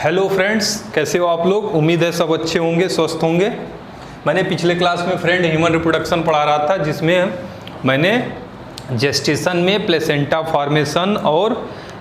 Hello friends, कैसे हो आप लोग। उम्मीद है सब अच्छे होंगे, स्वस्थ होंगे। मैंने पिछले क्लास में फ्रेंड ह्यूमन रिप्रोडक्शन पढ़ा रहा था, जिसमें मैंने जेस्टेशन में प्लेसेंटा फॉर्मेशन और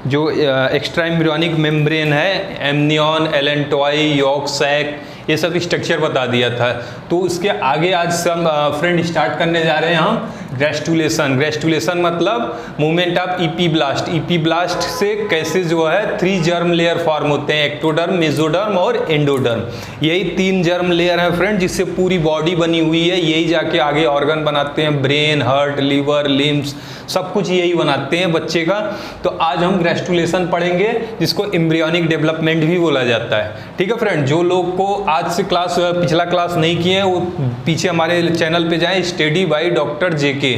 जो एक्स्ट्रा एम्ब्रियोनिक मेम्ब्रेन है, एमनियन, एलेंटॉय, यॉर्क सैक, ये सब स्ट्रक्चर बता दिया था। तो उसके आगे आज हम फ्रेंड स्टार्ट करने जा रहे हैं हम ग्रेस्टुलेशन। ग्रेस्टुलेशन मतलब movement of EP blast. EP blast से कैसे जो है 3 जर्म लेयर फॉर्म होते हैं, एक्टोडर्म, मेसोडर्म और एंडोडर्म। यही 3 जर्म लेयर है फ्रेंड, जिससे पूरी बॉडी बनी हुई है। यही जाके आगे ऑर्गन बनाते हैं, ब्रेन, हार्ट, लीवर, लिम्स, सब कुछ यही बनाते हैं बच्चे का। तो आज हम ग्रेस्टुलेशन पढ़ेंगे, जिसको एम्ब्रियोनिक डेवलपमेंट भी बोला जाता है। ठीक है फ्रेंड, जो लोग को आज से पिछला क्लास नहीं किए हैं वो पीछे हमारे चैनल पे जाएं, study by doctor JK.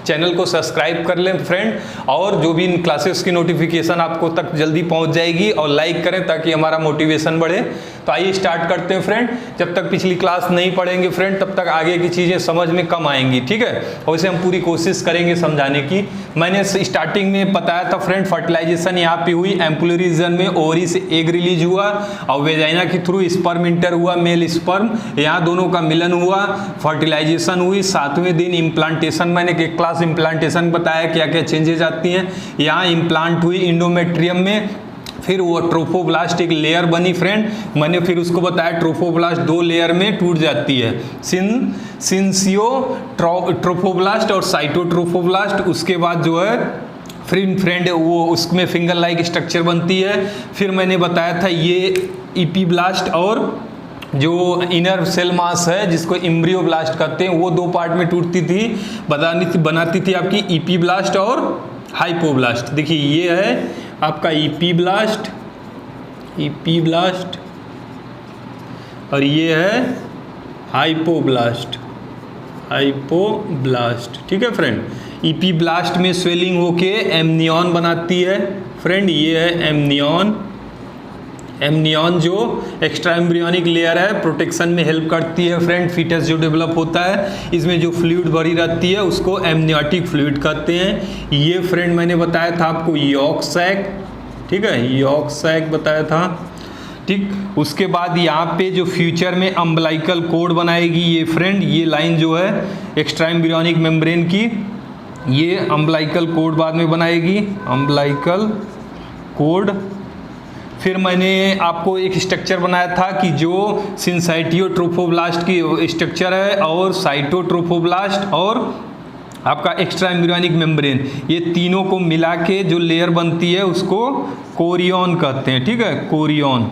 Channel को सब्सक्राइब कर लें फ्रेंड, और जो भी इन क्लासेस की नोटिफिकेशन आपको तक जल्दी पहुंच जाएगी, और लाइक करें ताकि हमारा मोटिवेशन बढ़े। तो आइए स्टार्ट करते हैं फ्रेंड। जब तक पिछली क्लास नहीं पढ़ेंगे फ्रेंड, तब तक आगे की चीज़ें समझ में कम आएंगी। ठीक है, और इसे हम पूरी कोशिश करेंगे समझाने की। मैंने स्टार्टिंग में बताया था फ्रेंड, फर्टिलाइजेशन यहाँ पे हुई, एम्पुलरी रीजन में ओवरी से एग रिलीज हुआ और वेजाइना के थ्रू स्पर्म इंटर हुआ, मेल स्पर्म, यहाँ दोनों का मिलन हुआ, फर्टिलाइजेशन हुई। 7वें दिन इम्प्लांटेशन, मैंने एक क्लास इम्प्लांटेशन बताया क्या क्या चेंजेज आती हैं। यहाँ इम्प्लांट हुई इंडोमेट्रियम में, फिर वो ट्रोफोब्लास्ट एक लेयर बनी फ्रेंड। मैंने फिर उसको बताया ट्रोफोब्लास्ट 2 लेयर में टूट जाती है, सिंसियो ट्रोफोब्लास्ट और साइटोट्रोफोब्लास्ट। उसके बाद जो है फ्रेंड वो उसमें फिंगर लाइक स्ट्रक्चर बनती है। फिर मैंने बताया था ये ईपीब्लास्ट और जो इनर सेल मास है, जिसको एम्ब्रियोब्लास्ट कहते हैं, वो 2 पार्ट में टूटती थी, बनाती थी आपकी ईपीब्लास्ट और हाइपोब्लास्ट। देखिए ये है आपका ईपीब्लास्ट और ये है हाइपोब्लास्ट। ठीक है फ्रेंड, ईपीब्लास्ट में स्वेलिंग होके एमनियन बनाती है फ्रेंड। ये है एमनियन जो एक्स्ट्रा एम्ब्रियोनिक लेयर है, प्रोटेक्शन में हेल्प करती है फ्रेंड। फीटस जो डेवलप होता है, इसमें जो फ्लूइड भरी रहती है उसको एमनियोटिक फ्लूइड कहते हैं। ये फ्रेंड मैंने बताया था आपको यॉर्क सैक। ठीक है, यॉर्क सैक बताया था। ठीक, उसके बाद यहाँ पे जो फ्यूचर में अम्बलाइकल कोड बनाएगी ये फ्रेंड, ये लाइन जो है एक्स्ट्रा एम्ब्रियोनिक मेम्ब्रेन की, ये अम्बलाइकल कोड बाद में बनाएगी, अम्बलाइकल कोड। फिर मैंने आपको एक स्ट्रक्चर बनाया था कि जो सिंसाइटियोट्रोफोब्लास्ट की स्ट्रक्चर है, और साइटोट्रोफोब्लास्ट और आपका एक्स्ट्रा एम्ब्रियोनिक मेम्ब्रेन, ये तीनों को मिला के जो लेयर बनती है उसको कोरियन कहते हैं। ठीक है, कोरियन।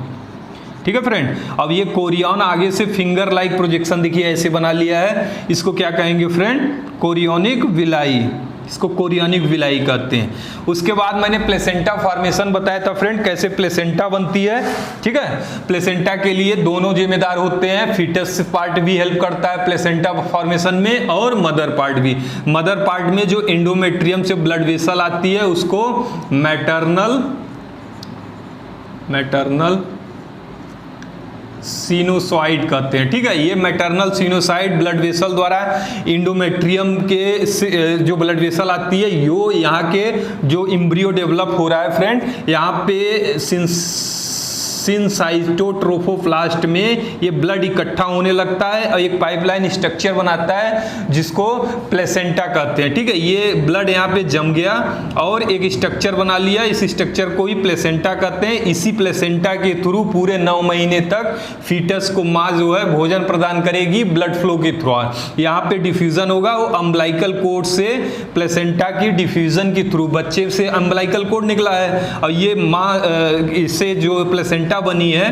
ठीक है फ्रेंड, अब ये कोरियन आगे से फिंगर लाइक प्रोजेक्शन देखिए ऐसे बना लिया है, इसको क्या कहेंगे फ्रेंड, कोरियोनिक विलाई। इसको कोरियोनिक विलाई कहते हैं। उसके बाद मैंने प्लेसेंटा फॉर्मेशन बताया था फ्रेंड, कैसे प्लेसेंटा बनती है। ठीक है, प्लेसेंटा के लिए दोनों जिम्मेदार होते हैं, फीटस पार्ट भी हेल्प करता है प्लेसेंटा फॉर्मेशन में, और मदर पार्ट भी। मदर पार्ट में जो एंडोमेट्रियम से ब्लड वेसल आती है उसको मैटरनल सिनोसाइड कहते हैं। ठीक है, ये मैटरनल सिनोसाइड ब्लड वेसल द्वारा इंडोमेट्रियम के जो ब्लड वेसल आती है, यो यहाँ के जो एम्ब्रियो डेवलप हो रहा है फ्रेंड, यहाँ पे सिंसाइटोट्रोफोब्लास्ट में ये ब्लड इकट्ठा होने लगता है और एक पाइपलाइन स्ट्रक्चर बनाता है जिसको प्लेसेंटा कहते हैं। ठीक है, ये ब्लड यहाँ पे जम गया और एक स्ट्रक्चर बना लिया, इस स्ट्रक्चर को ही प्लेसेंटा कहते हैं। इसी प्लेसेंटा के थ्रू पूरे 9 महीने तक फीटस को माँ जो है भोजन प्रदान करेगी ब्लड फ्लो के थ्रू। यहाँ पे डिफ्यूजन होगा, वो अम्बलाइकल कोड से प्लेसेंटा की डिफ्यूजन के थ्रू बच्चे से अम्बलाइकल कोड निकला है, और ये माँ इससे जो प्लेसेंटा बनी है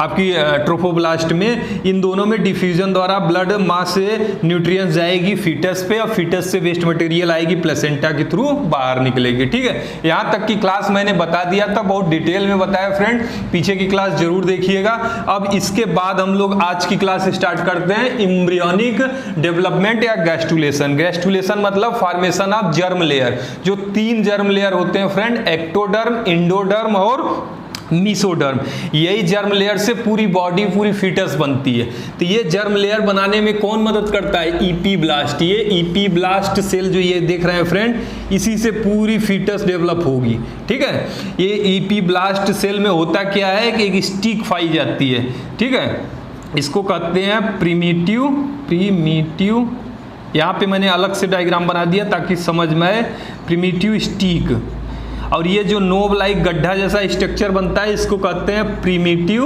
आपकी ट्रोफोब्लास्ट में, इन दोनों में डिफ्यूजन द्वारा ब्लड मां से न्यूट्रिएंट्स जाएगी फीटस पे, और फीटस से वेस्ट मटेरियल आएगी प्लेसेंटा के थ्रू बाहर निकलेगी। ठीक है, यहां तक की क्लास मैंने बता दिया था, बहुत डिटेल में बताया फ्रेंड, पीछे की क्लास जरूर देखिएगा। अब इसके बाद हम लोग आज की क्लास स्टार्ट करते हैं एम्ब्रियोनिक डेवलपमेंट या ग्रेस्टुलेशन। ग्रेस्टुलेशन मतलब फॉर्मेशन ऑफ जर्म लेयर। जो 3 जर्म लेयर होते हैं फ्रेंड, एक्टोडर्म, एंडोडर्म और मीसोडर्म। यही जर्म लेयर से पूरी बॉडी, पूरी फीटस बनती है। तो ये जर्म लेयर बनाने में कौन मदद करता है? ईपीब्लास्ट। ये ईपीब्लास्ट सेल जो ये देख रहे हैं फ्रेंड, इसी से पूरी फीटस डेवलप होगी। ठीक है, ये ईपीब्लास्ट सेल में होता क्या है कि एक स्टिक पाई जाती है। ठीक है, इसको कहते हैं प्रीमिटिव, यहाँ पे मैंने अलग से डायग्राम बना दिया ताकि समझ में आए। प्रीमिटिव स्टिक, और ये जो नोब लाइक गड्ढा जैसा स्ट्रक्चर बनता है इसको कहते हैं प्रीमिटिव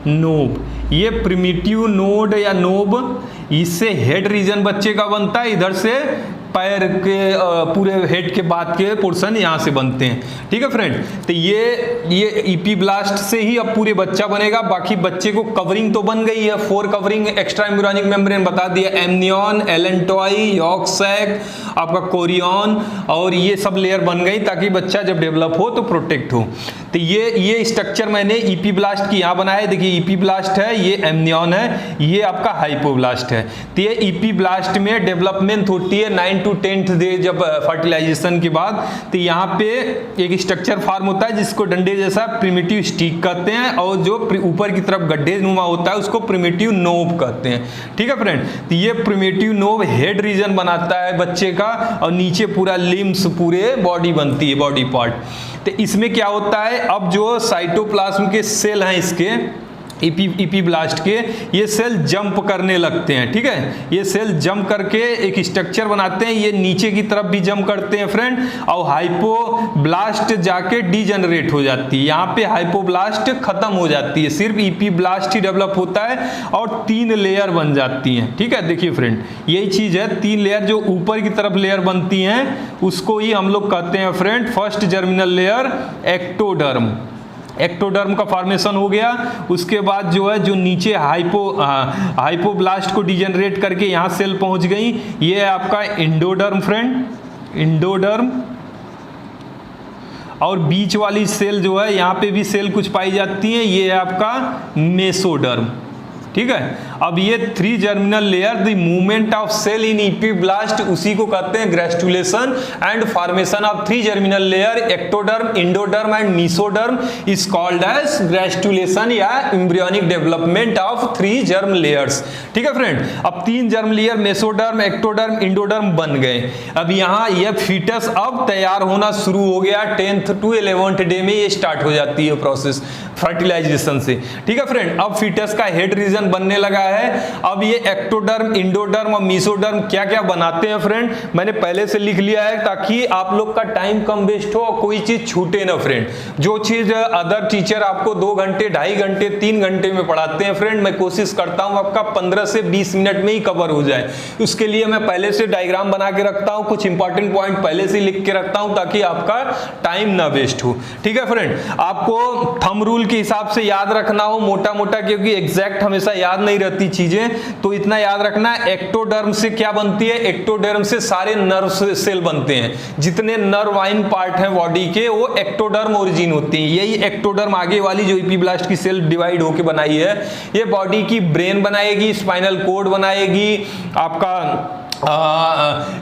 नोब। ये प्रीमिटिव नोड या नोब, इससे हेड रीजन बच्चे का बनता है, इधर से पैर के पूरे हेड के बाद के पोर्शन यहाँ से बनते हैं। ठीक है फ्रेंड, तो ये ईपीब्लास्ट से ही अब पूरे बच्चा बनेगा। बाकी बच्चे को कवरिंग तो बन गई है, 4 कवरिंग एक्स्ट्रा एम्ब्रियोनिक मेम्ब्रेन बता दिया, एमनियन, एलेंटॉय, यॉर्क सैक, आपका कोरियन, और ये सब लेयर बन गई ताकि बच्चा जब डेवलप हो तो प्रोटेक्ट हो। तो ये स्ट्रक्चर मैंने ईपीब्लास्ट की यहाँ बनाया है। देखिए ईपीब्लास्ट है, ये एमनियन है, ये आपका हाइपोब्लास्ट है। तो ये ईपीब्लास्ट में डेवलपमेंट होती है 9 to 10th डे जब फर्टिलाइजेशन के बाद। तो यहाँ पे एक स्ट्रक्चर फॉर्म होता है जिसको डंडे जैसा प्रिमिटिव स्टिक कहते हैं, और जो ऊपर की तरफ गड्ढे नुमा होता है उसको प्रिमिटिव नोब कहते हैं। ठीक है फ्रेंड, तो ये प्रिमिटिव नोब हेड रीजन बनाता है बच्चे का, और नीचे पूरा लिम्स, पूरे बॉडी बनती है, बॉडी पार्ट। तो इसमें क्या होता है, अब जो साइटोप्लाज्म के सेल हैं इसके ईपीब्लास्ट के, ये सेल जंप करने लगते हैं। ठीक है, ये सेल जंप करके एक स्ट्रक्चर बनाते हैं, ये नीचे की तरफ भी जंप करते हैं फ्रेंड, और हाइपोब्लास्ट जाके डीजनरेट हो जाती है। यहाँ पे हाइपोब्लास्ट खत्म हो जाती है, सिर्फ ईपीब्लास्ट ही डेवलप होता है और 3 लेयर बन जाती हैं। ठीक है, देखिए फ्रेंड, यही चीज है, 3 लेयर जो ऊपर की तरफ लेयर बनती हैं उसको ही हम लोग कहते हैं friend first germinal layer ectoderm. Ectoderm का फॉर्मेशन हो गया, उसके बाद जो है जो नीचे हाइपोब्लास्ट को डिजेनरेट करके यहाँ सेल पहुँच गई, ये है आपका इंडोडर्म फ्रेंड, इंडोडर्म। और बीच वाली सेल जो है यहाँ पे भी सेल कुछ पाई जाती है, ये है आपका मेसोडर्म। ठीक है, अब ये 3 germinal layer, the movement of cell in epiblast, उसी को कहते हैं gastrulation, and formation of 3 germinal layer ectoderm, endoderm and mesoderm is called as gastrulation या embryonic development of 3 germ layers. ठीक है फ्रेंड, अब 3 germ layer mesoderm, ectoderm, endoderm बन गए। अब यहाँ यह फीटस अब तैयार होना शुरू हो गया, 10th to 11th डे में ये स्टार्ट हो जाती है प्रोसेस फर्टिलाइजेशन से। ठीक है फ्रेंड, अब फीटस का हेड रीजन बनने लगा है। अब ये एक्टोडर्म, इंडोडर्म और मीसोडर्म क्या क्या बनाते हैं फ्रेंड, मैंने पहले से लिख लिया है ताकि आप लोग का टाइम कम वेस्ट हो और कोई चीज छूटे ना फ्रेंड। जो चीज अदर टीचर आपको 2 घंटे, 2.5 घंटे, 3 घंटे में पढ़ाते हैं फ्रेंड, मैं कोशिश करता हूं आपका 15 से 20 मिनट में ही कवर हो जाए। उसके लिए मैं पहले से डायग्राम बना के रखता हूं, कुछ इंपॉर्टेंट पॉइंट पहले से लिख के रखता हूं ताकि आपका टाइम ना वेस्ट हो। ठीक है फ्रेंड, आपको थंब रूल के हिसाब से याद रखना हो मोटा मोटा, क्योंकि एग्जैक्ट हमेशा याद नहीं रहती चीजें, तो इतना याद रखना। एक्टोडर्म से क्या बनती है, एक्टोडर्म से सारे नर्व सेल बनते हैं, जितने नर्वाइन पार्ट हैं बॉडी के वो एक्टोडर्म ओरिजिन होती हैं। यही एक्टोडर्म आगे वाली जो ईपीब्लास्ट की सेल डिवाइड होके बनाई है, ये बॉडी की ब्रेन बनाएगी, स्पाइनल कोड बनाएगी, आपका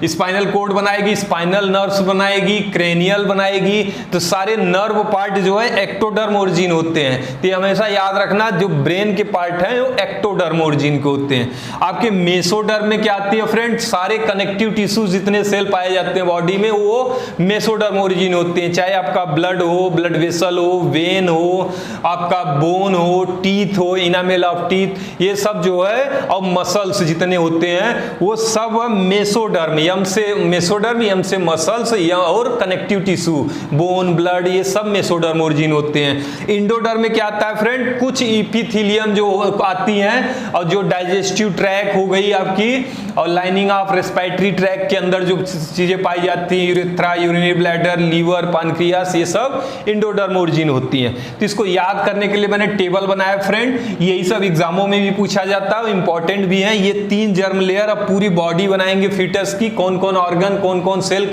स्पाइनल कोड बनाएगी, स्पाइनल नर्व्स बनाएगी, क्रेनियल बनाएगी। तो सारे नर्व पार्ट जो है एक्टोडर्म ओरिजिन होते हैं। तो हमेशा याद रखना, जो ब्रेन के पार्ट हैं वो एक्टोडर्म ओरिजिन के होते हैं। आपके मेसोडर्म में क्या आती है फ्रेंड, सारे कनेक्टिव टिश्यूज जितने सेल पाए जाते हैं बॉडी में वो मेसोडर्म ओरिजिन होते हैं। चाहे आपका ब्लड हो, ब्लड वेसल हो, वेन हो, आपका बोन हो, टीथ हो, इनामेल ऑफ टीथ, ये सब जो है, और मसल्स जितने होते हैं वो सब मेसोडर्म, यम से मेसोडर्म, यम से मसल्स, और कनेक्टिव टिश्यू, बोन, ब्लड, ये सब मेसोडर्म ओरिजिन होते हैं। इंडोडर्म में क्या आता है फ्रेंड, कुछ इपिथीलियम जो आती हैं, और जो डाइजेस्टिव ट्रैक हो गई आपकी, और लाइनिंग ऑफ रेस्पिरेटरी ट्रैक के अंदर जो चीजें पाई जाती हैं, यूरेथ्रा, यूरिनरी ब्लैडर, लीवर, पानक्रियास, ये सब इंडोडर्म ओरिजिन होती हैं। तो इसको याद करने के लिए मैंने टेबल बनाया फ्रेंड, यही सब एग्जामों में भी पूछा जाता है, इंपॉर्टेंट भी है। ये 3 जर्म लेयर अब पूरी बॉडी बनाएंगे फीटस की, कौन कौन ऑर्गन, कौन कौन सेल,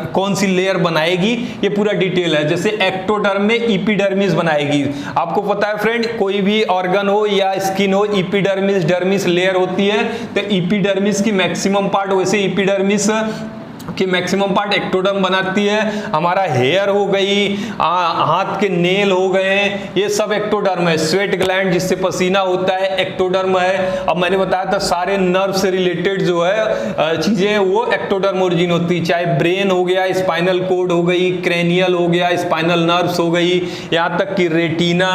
कौन सी लेयर बनाएगी, ये पूरा डिटेल है। जैसे एक्टोडर्म में इपिडर्मिस बनाएगी। आपको पता है फ्रेंड, कोई भी ऑर्गन हो या स्किन हो, इपिडर्मिस, डर्मिस लेयर होती है। तो इपिडर्मिस की मैक्सिमम पार्ट, वैसे इपिडर्मिस कि मैक्सिमम पार्ट एक्टोडर्म बनाती है। हमारा हेयर हो गई, हाथ के नेल हो गए, ये सब एक्टोडर्म है। स्वेट ग्लैंड जिससे पसीना होता है एक्टोडर्म है। अब मैंने बताया था सारे नर्व से रिलेटेड जो है चीजें वो एक्टोडर्म ओरिजिन होती है, चाहे ब्रेन हो गया, स्पाइनल कोड हो गई, क्रेनियल हो गया, स्पाइनल नर्व्स हो गई, यहाँ तक कि रेटिना,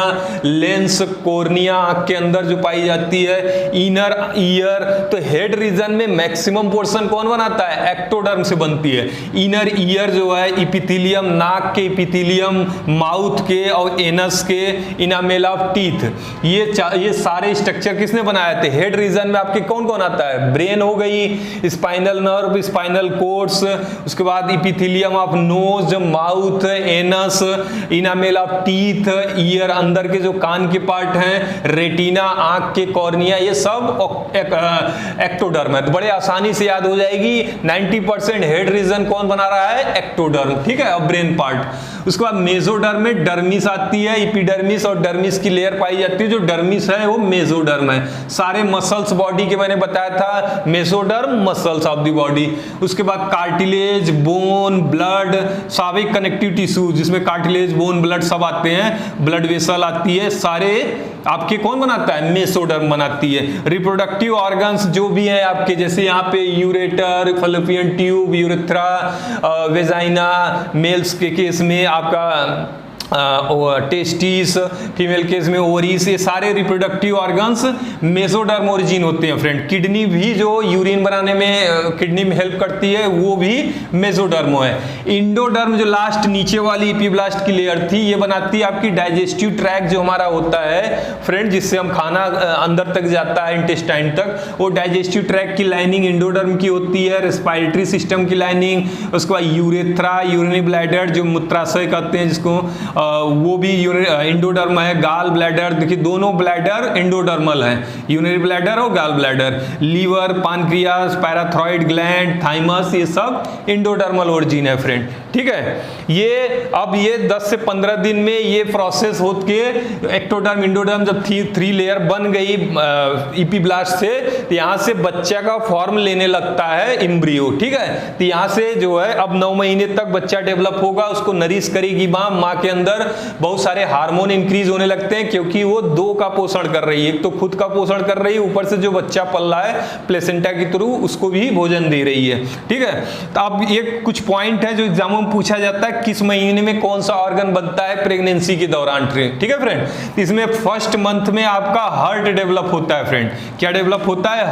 लेंस, कॉर्निया आंख के अंदर जो पाई जाती है, इनर ईयर। तो हेड रीजन में मैक्सिमम पोर्शन कौन बनाता है? एक्टोडर्म से बनती है। इनर ईयर जो है इपिथेलियम, नाक के इपिथेलियम, माउथ के और एनस के, इनामेल ऑफ टीथ, ये सारे स्ट्रक्चर किसने बनाए थे? हेड रीजन में आपके कौन कौन आता है? ब्रेन हो गई, स्पाइनल नर्व, स्पाइनल कोर्ड्स, उसके बाद epithelium of nose, mouth, anus, enamel of teeth, year अंदर के जो कान के पार्ट हैं, रेटिना आंख के, कॉर्निया, ये सब एक्टोडर्म है। तो बड़े आसानी से याद हो जाएगी 90% हेड रीजन कौन बना रहा है? एक्टोडर्म, ठीक है। अब ब्रेन पार्ट, उसके बाद मेसोडर्म में डर्मिस आती है, इपिडर्मिस और डर्मिस की लेयर पाई जाती है। जो डर्मिस है वो मेसोडर्म है। सारे मसल्स बॉडी के मैंने बताया था, mesoderm muscles of the body. उसके बाद कार्टिलेज, बोन, ब्लड, स्वाभाविक कनेक्टिव टिश्यू जिसमें कार्टिलेज, बोन, ब्लड सब आते हैं, ब्लड वेसल आती है, सारे आपके कौन बनाता है? मेसोडर्म बनाती है। रिप्रोडक्टिव ऑर्गन्स जो भी हैं आपके, जैसे यहाँ पे ureter, fallopian tube, urethra, vagina, males के केस में आपका टेस्टिस, फीमेल केस में ओवरीज, ये सारे रिप्रोडक्टिव ऑर्गन्स मेसोडर्म ओरिजिन होते हैं फ्रेंड। किडनी भी जो यूरिन बनाने में किडनी में हेल्प करती है वो भी मेसोडर्म है। इंडोडर्म जो लास्ट नीचे वाली इपीब्लास्ट की लेयर थी, ये बनाती है आपकी डाइजेस्टिव ट्रैक्ट जो हमारा होता है फ्रेंड, जिससे हम खाना अंदर तक जाता है इंटेस्टाइन तक, वो डाइजेस्टिव ट्रैक्ट की लाइनिंग इंडोडर्म की होती है। रेस्पिरेटरी सिस्टम की लाइनिंग, उसके बाद यूरेथ्रा, यूरिनरी ब्लैडर जो मूत्राशय कहते हैं जिसको, वो भी इंडोडर्म है। गाल ब्लैडर, देखिए दोनों ब्लैडर इंडोडर्मल है, यूरिनरी ब्लैडर और gall bladder. Liver, pancreas, parathyroid gland, thymus, ये सब इंडोडर्मल ओरिजिन है फ्रेंड, ठीक है। ये अब ये 10 से 15 दिन में ये प्रोसेस होत के एक्टोडर्म इंडोडर्म जब 3 लेयर बन गई इपीब्लास्ट से, तो यहाँ से बच्चा का फॉर्म लेने लगता है एम्ब्रियो, ठीक है। तो यहाँ से जो है अब 9 महीने तक बच्चा डेवलप होगा, उसको नरिश करेगी माँ के अंदर बहुत सारे हार्मोन इंक्रीज होने लगते हैं, क्योंकि वो 2 का पोषण कर रही है, एक तो खुद का पोषण कर रही है, ऊपर से जो बच्चा पल रहा है प्लेसेंटा के थ्रू उसको भी भोजन दे रही है, ठीक है। तो अब ये कुछ पॉइंट है जो एग्जाम में पूछा जाता है, किस महीने में कौन सा ऑर्गन बनता है प्रेगनेंसी के दौरान, ठीक है फ्रेंड। इसमें फर्स्ट मंथ में आपका हार्ट डेवलप होता है फ्रेंड। क्या डेवलप होता है?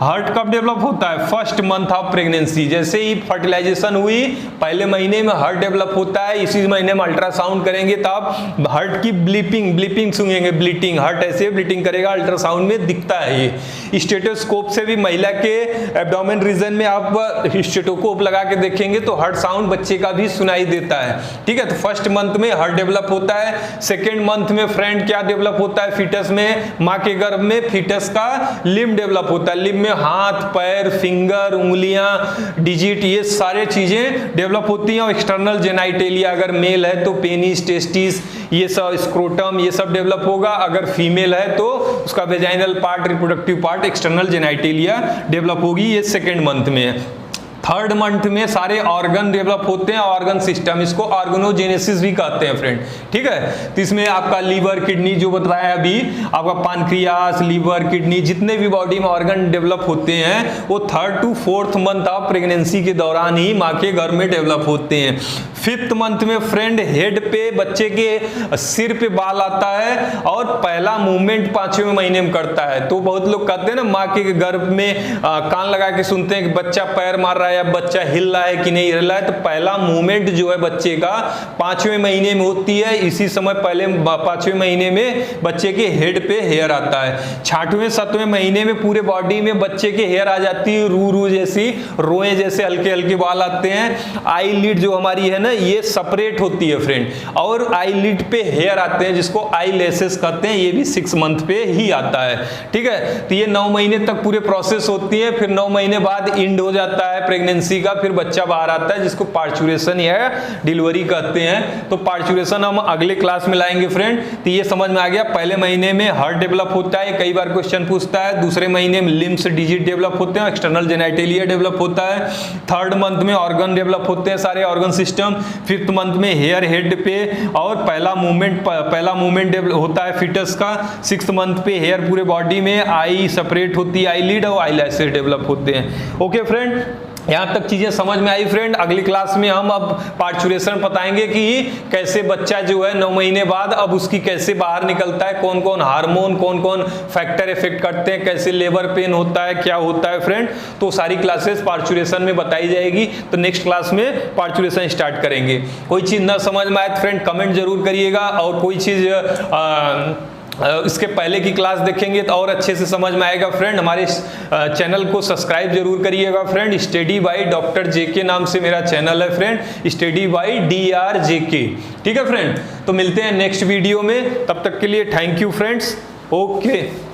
हार्ट कब डेवलप होता है? First month of pregnancy. जैसे ही फर्टिलाइजेशन हुई पहले महीने में हार्ट डेवलप होता है, इसी महीने में अल्ट्रासाउंड करेंगे तो आप हार्ट की ब्लीपिंग सुनेंगे, ब्लीटिंग, हार्ट ऐसे ब्लीटिंग करेगा, अल्ट्रासाउंड में दिखता है ये। स्टेटोस्कोप से भी महिला के एब्डोमेन रीजन में आप स्टेटोस्कोप लगा के देखेंगे तो हार्ट साउंड बच्चे का भी सुनाई देता है, ठीक है। तो फर्स्ट मंथ में हार्ट डेवलप होता है। सेकेंड मंथ में फ्रेंड क्या डेवलप होता है? फीटस में, माँ के गर्भ में फीटस का लिम्ब डेवलप होता है। लिम्ब में हाथ, पैर, फिंगर, उंगलियां, डिजिट, ये सारे चीजें डेवलप होती हैं। और एक्सटर्नल जेनाइटेलिया अगर मेल है तो पेनिस, टेस्टिस, ये सब, स्क्रोटम, ये सब डेवलप होगा। अगर फीमेल है तो उसका vaginal part, reproductive part, external genitalia develop होगी। ये सेकेंड मंथ में है। थर्ड मंथ में सारे ऑर्गन डेवलप होते हैं, ऑर्गन सिस्टम, इसको ऑर्गेनोजेनेसिस भी कहते हैं फ्रेंड, ठीक है। तो इसमें आपका लीवर, किडनी जो बताया अभी, आपका पानक्रियास, लीवर, किडनी, जितने भी बॉडी में ऑर्गन डेवलप होते हैं वो 3rd to 4th month of pregnancy के दौरान ही माँ के घर में डेवलप होते हैं। 5th मंथ में फ्रेंड हेड पे, बच्चे के सिर पे बाल आता है और पहला मूवमेंट 5वें महीने में करता है। तो बहुत लोग कहते हैं ना, माँ के गर्भ में कान लगा के सुनते हैं कि बच्चा पैर मार रहा है या बच्चा हिल रहा है कि नहीं हिल रहा है। तो पहला मूवमेंट जो है बच्चे का 5वें महीने में होती है। इसी समय पहले 5वें महीने में बच्चे के हेड पे हेयर आता है। 6वें 7वें महीने में पूरे बॉडी में बच्चे के हेयर आ जाती है, रू जैसी, रोए जैसे हल्के हल्के बाल आते हैं। आई लिड जो हमारी है ना, ये सेपरेट होती है फ्रेंड, और आई लिड पे हेयर आते हैं जिसको आई लेसेस कहते हैं। ये भी 6 मंथ पे ही आता है, ठीक है। तो ये 9 महीने तक पूरे प्रोसेस होती है। फिर 9 महीने बाद इंड हो जाता है प्रेगनेंसी का फिर बच्चा बाहर आता है, जिसको पार्चुरेशन या डिलीवरी कहते हैं। तो पार्चुरेशन हम अगले क्लास में लाएंगे फ्रेंड। तो ये समझ में आ गया, पहले महीने में हार्ट डेवलप होता है, कई बार क्वेश्चन पूछता है। दूसरे महीने में लिम्स डिजिट डेवलप होते हैं, एक्सटर्नल जेनाइटेलिया डेवलप होता है। थर्ड मंथ में ऑर्गन डेवलप होते हैं, सारे ऑर्गन सिस्टम। फिफ्थ मंथ में हेयर हेड पे और पहला मूवमेंट होता है फिटस का। सिक्स्थ मंथ पे हेयर पूरे बॉडी में, आई सेपरेट होती है, आईलिड और आईलैशेस डेवलप होते हैं। ओके फ्रेंड, यहाँ तक चीजें समझ में आई फ्रेंड। अगली क्लास में हम अब पार्चुरेशन बताएंगे कि कैसे बच्चा जो है 9 महीने बाद अब उसकी कैसे बाहर निकलता है, कौन कौन हार्मोन, कौन कौन फैक्टर इफेक्ट करते हैं, कैसे लेबर पेन होता है, क्या होता है फ्रेंड। तो सारी क्लासेस पार्चुरेशन में बताई जाएगी। तो नेक्स्ट क्लास में पार्चुरेशन स्टार्ट करेंगे। कोई चीज ना समझ में आए फ्रेंड कमेंट जरूर करिएगा, और कोई चीज इसके पहले की क्लास देखेंगे तो और अच्छे से समझ में आएगा फ्रेंड। हमारे चैनल को सब्सक्राइब जरूर करिएगा फ्रेंड। स्टडी बाय डॉक्टर जेके नाम से मेरा चैनल है फ्रेंड, स्टडी बाय DRJK। ठीक है फ्रेंड, तो मिलते हैं नेक्स्ट वीडियो में, तब तक के लिए थैंक यू फ्रेंड्स। ओके।